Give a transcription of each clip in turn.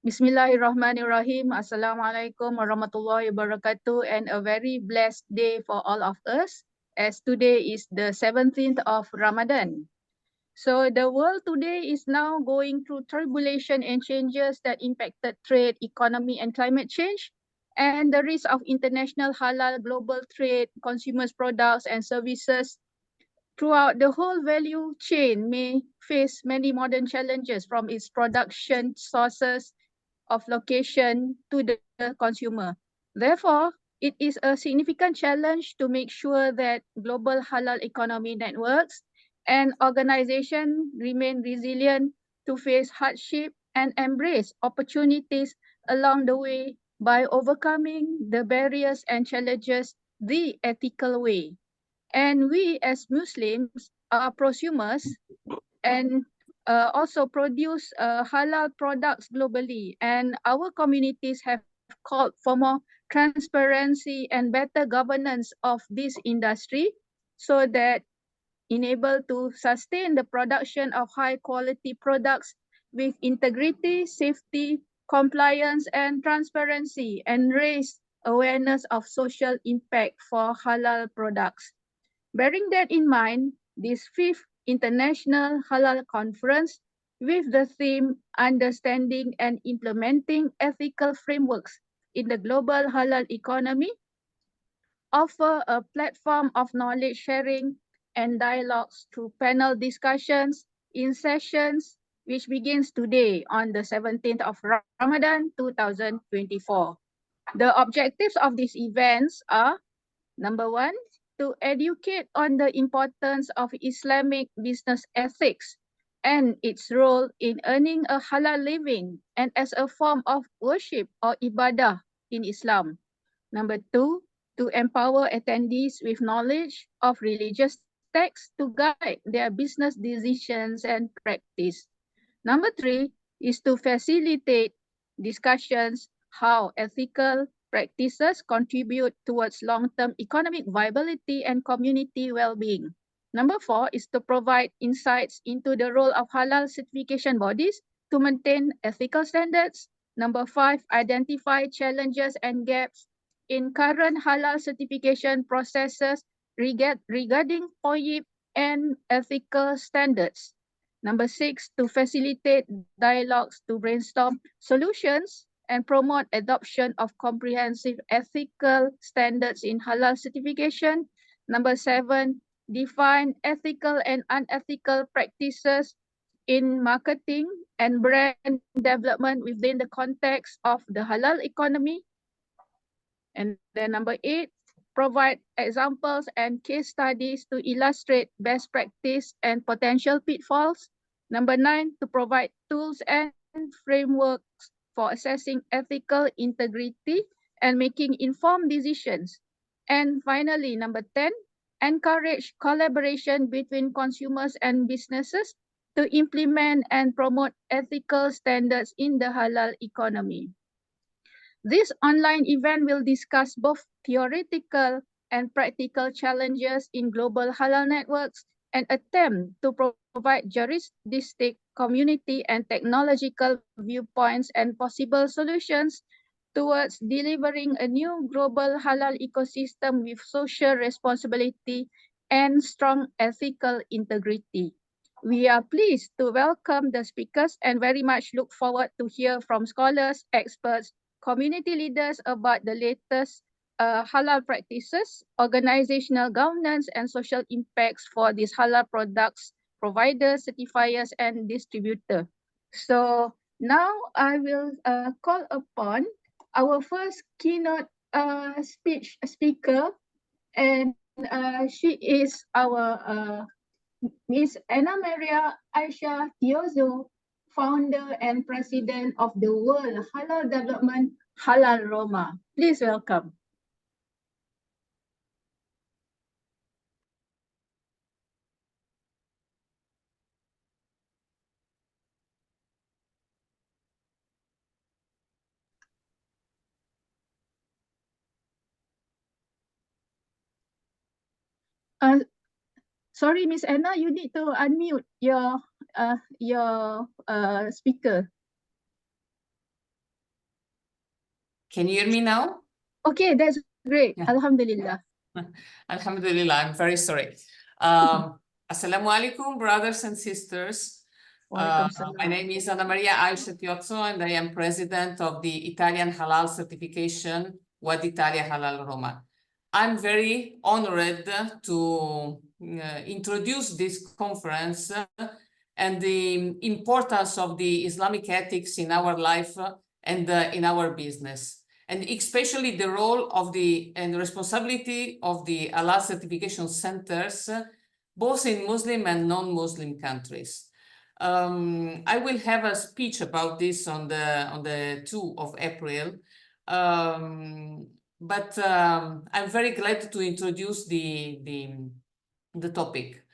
Bismillahirrahmanirrahim. Assalamualaikum warahmatullahi wabarakatuh, and a very blessed day for all of us, as today is the 17th of Ramadan. So the world today is now going through tribulation and changes that impacted trade, economy, and climate change, and the risk of international halal global trade, consumers' products and services throughout the whole value chain may face many modern challenges from its production sources of location to the consumer. Therefore, it is a significant challenge to make sure that global halal economy networks and organizations remain resilient to face hardship and embrace opportunities along the way by overcoming the barriers and challenges the ethical way. And we as Muslims are prosumers and also produce halal products globally. And our communities have called for more transparency and better governance of this industry so that enable to sustain the production of high quality products with integrity, safety, compliance, and transparency, and raise awareness of social impact for halal products. Bearing that in mind, this fifth International Halal Conference with the theme Understanding and Implementing Ethical Frameworks in the Global Halal Economy offer a platform of knowledge sharing and dialogues through panel discussions in sessions which begins today on the 17th of Ramadan 2024. The objectives of these events are: number one, to educate on the importance of Islamic business ethics and its role in earning a halal living and as a form of worship or ibadah in Islam. Number two, to empower attendees with knowledge of religious texts to guide their business decisions and practice. Number three is to facilitate discussions how ethical practices contribute towards long-term economic viability and community well-being. Number four is to provide insights into the role of halal certification bodies to maintain ethical standards. Number five, identify challenges and gaps in current halal certification processes regarding POIP and ethical standards. Number six, to facilitate dialogues to brainstorm solutions and promote adoption of comprehensive ethical standards in halal certification. Number seven, define ethical and unethical practices in marketing and brand development within the context of the halal economy. And then number eight, provide examples and case studies to illustrate best practice and potential pitfalls. Number nine, to provide tools and frameworks for assessing ethical integrity and making informed decisions. And finally, number 10, encourage collaboration between consumers and businesses to implement and promote ethical standards in the halal economy. This online event will discuss both theoretical and practical challenges in global halal networks and attempt to provide juristic, community, and technological viewpoints and possible solutions towards delivering a new global halal ecosystem with social responsibility and strong ethical integrity. We are pleased to welcome the speakers and very much look forward to hear from scholars, experts, community leaders about the latest halal practices, organizational governance, and social impacts for these halal products, providers, certifiers, and distributors. So now I will call upon our first keynote speaker, and she is our Miss Annamaria Aisha Tiozzo, founder and president of the World Halal Development, Halal Roma. Please welcome. Sorry, Miss Anna, you need to unmute your speaker. Can you hear me now? Okay, that's great. Yeah. Alhamdulillah. Alhamdulillah, I'm very sorry. Assalamu alaikum, brothers and sisters. Walaikum My name is Annamaria Aisha Tiozzo, and I am president of the Italian Halal certification, Wad Italia Halal Roma. I'm very honored to introduce this conference and the importance of the Islamic ethics in our life and in our business, and especially the role of the and responsibility of the Halal certification centers, both in Muslim and non-Muslim countries. I will have a speech about this on the 2 of April, but I'm very glad to introduce the topic.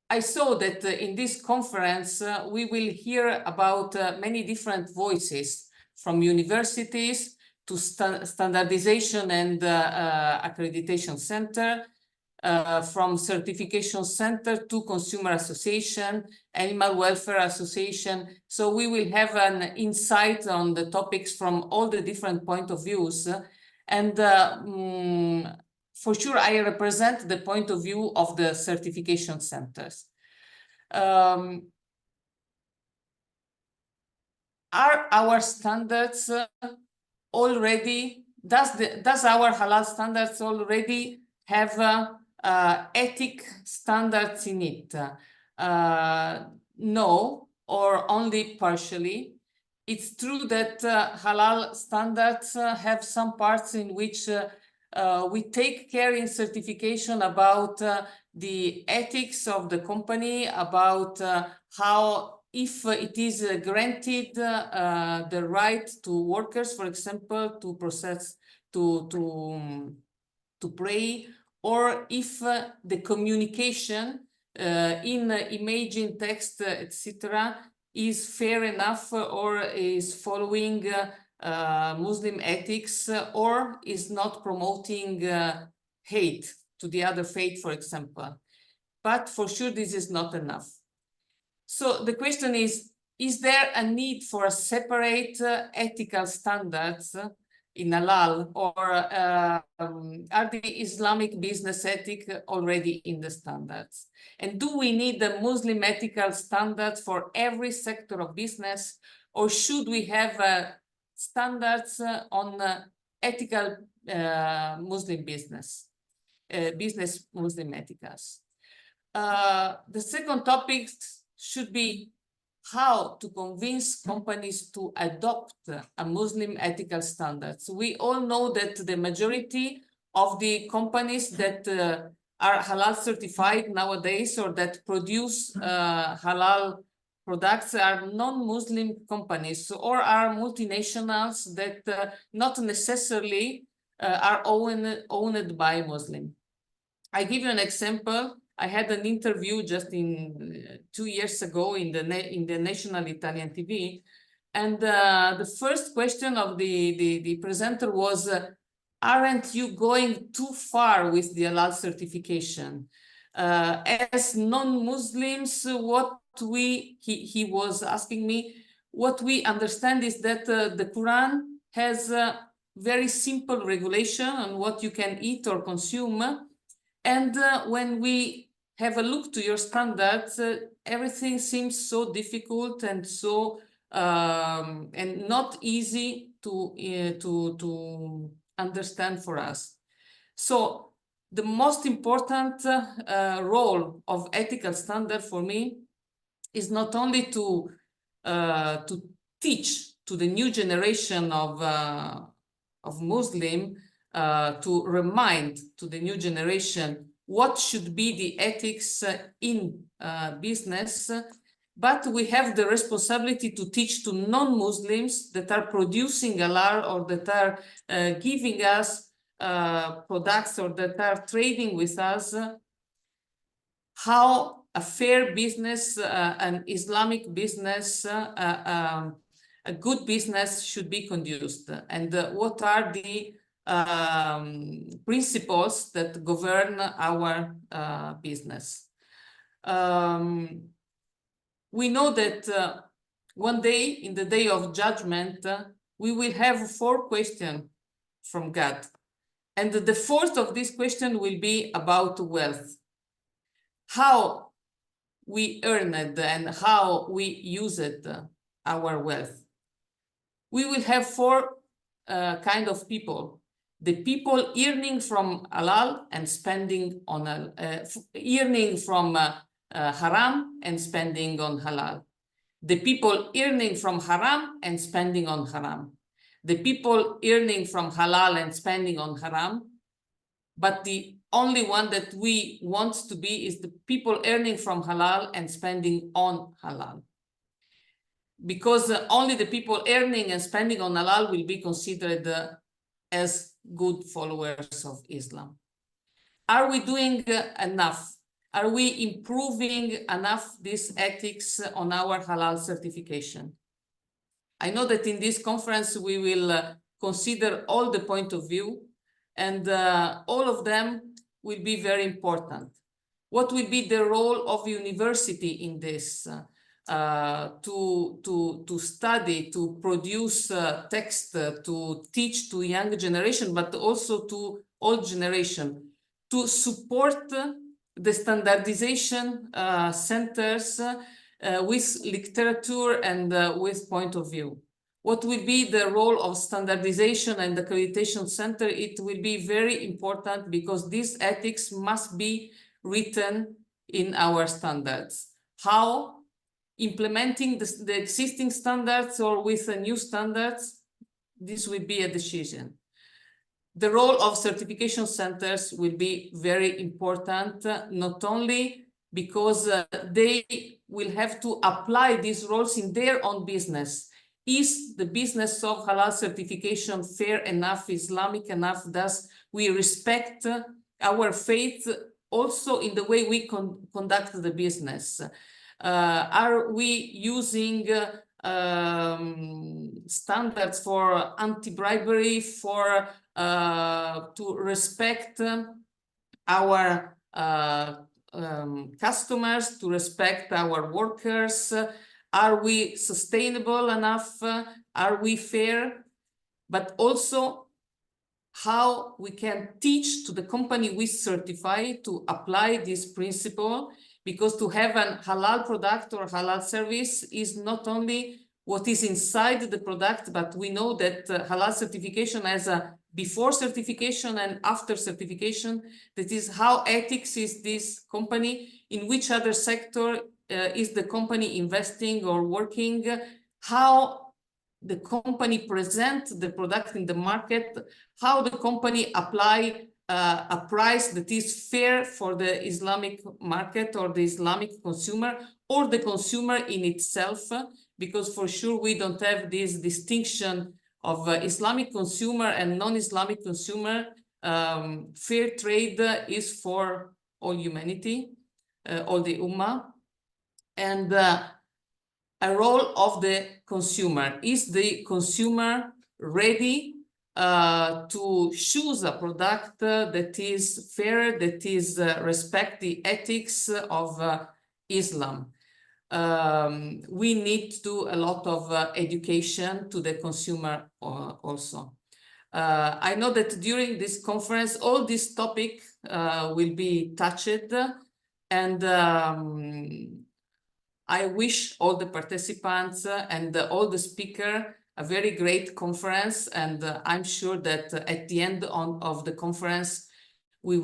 I saw that in this conference we will hear about many different voices, from universities to standardization and accreditation center, from certification center to consumer association, animal welfare association. So we will have an insight on the topics from all the different point of views. And for sure, I represent the point of view of the certification centers. Are our standards already, does our halal standards already have ethic standards in it? No, or only partially. It's true that halal standards have some parts in which we take care in certification about the ethics of the company, about how, if it is granted the right to workers, for example, to process, to pray, or if the communication in imaging, text, etc., is fair enough or is following Muslim ethics, or is not promoting hate to the other faith, for example. But for sure, this is not enough. So the question is there a need for a separate ethical standards in halal, or are the Islamic business ethic already in the standards? And do we need the Muslim ethical standards for every sector of business, or should we have standards on ethical Muslim business Muslim ethicals? The second topic should be how to convince companies to adopt a Muslim ethical standards. We all know that the majority of the companies that are halal certified nowadays, or that produce halal products, are non-Muslim companies, or are multinationals that not necessarily are owned by Muslim. I give you an example. I had an interview just 2 years ago in the national Italian TV, and the first question of the presenter was, aren't you going too far with the halal certification? As non-Muslims, he was asking me, what we understand is that the Quran has a very simple regulation on what you can eat or consume. And when we have a look to your standards, everything seems so difficult and so and not easy to understand for us. So the most important role of ethical standard for me is not only to teach to the new generation of Muslim, to remind to the new generation what should be the ethics in business, but we have the responsibility to teach to non-Muslims that are producing halal, or that are giving us products, or that are trading with us, how a fair business, an Islamic business, a good business should be conducted, and what are the principles that govern our business. We know that one day, in the day of judgment, we will have 4 questions from God. And the fourth of this question will be about wealth. How we earn it and how we use it, our wealth. We will have 4 kind of people. The people earning from halal and spending on earning from haram and spending on halal. The people earning from haram and spending on haram. The people earning from halal and spending on haram. But the only one that we want to be is the people earning from halal and spending on halal. Because only the people earning and spending on halal will be considered as good followers of Islam. Are we doing enough? Are we improving enough these ethics on our halal certification? I know that in this conference we will consider all the point of view, and all of them will be very important. What will be the role of university in this? To study, to produce text, to teach to young generation, but also to old generation, to support the standardization centers with literature and with point of view. What will be the role of standardization and accreditation center? It will be very important because these ethics must be written in our standards. How? Implementing the existing standards or with new standards, this will be a decision. The role of certification centers will be very important, not only because they will have to apply these roles in their own business. Is the business of halal certification fair enough, Islamic enough? Thus, we respect our faith also in the way we conduct the business. Are we using standards for anti-bribery, for to respect our customers, to respect our workers? Are we sustainable enough? Are we fair? But also how we can teach to the company we certify to apply this principle, because to have a halal product or halal service is not only what is inside the product, but we know that halal certification has a before certification and after certification. That is how ethics is this company, in which other sector is the company investing or working, how the company present the product in the market, how the company apply a price that is fair for the Islamic market or the Islamic consumer or the consumer in itself, because for sure we don't have this distinction of Islamic consumer and non-Islamic consumer. Fair trade is for all humanity, all the Ummah. And a role of the consumer. Is the consumer ready to choose a product that is fair, that is respect the ethics of Islam? We need to do a lot of education to the consumer also. I know that during this conference, all this topic will be touched, and I wish all the participants and all the speakers a very great conference, and I'm sure that at the end of the conference we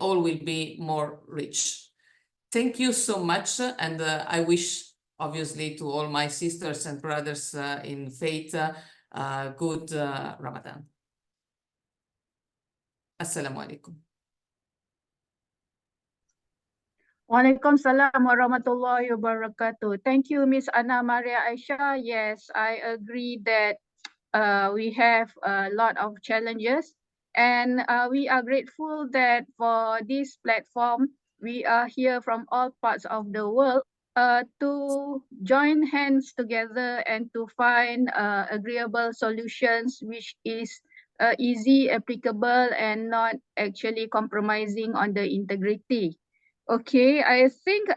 all will be more rich. Thank you so much, and I wish obviously to all my sisters and brothers in faith good Ramadan. Assalamu alaikum. Waalaikumsalam warahmatullahi wabarakatuh. Thank you, Miss Annamaria Aisha. Yes, I agree that we have a lot of challenges, and we are grateful that for this platform, we are here from all parts of the world to join hands together and to find agreeable solutions which is easy, applicable, and not actually compromising on the integrity. Okay, I think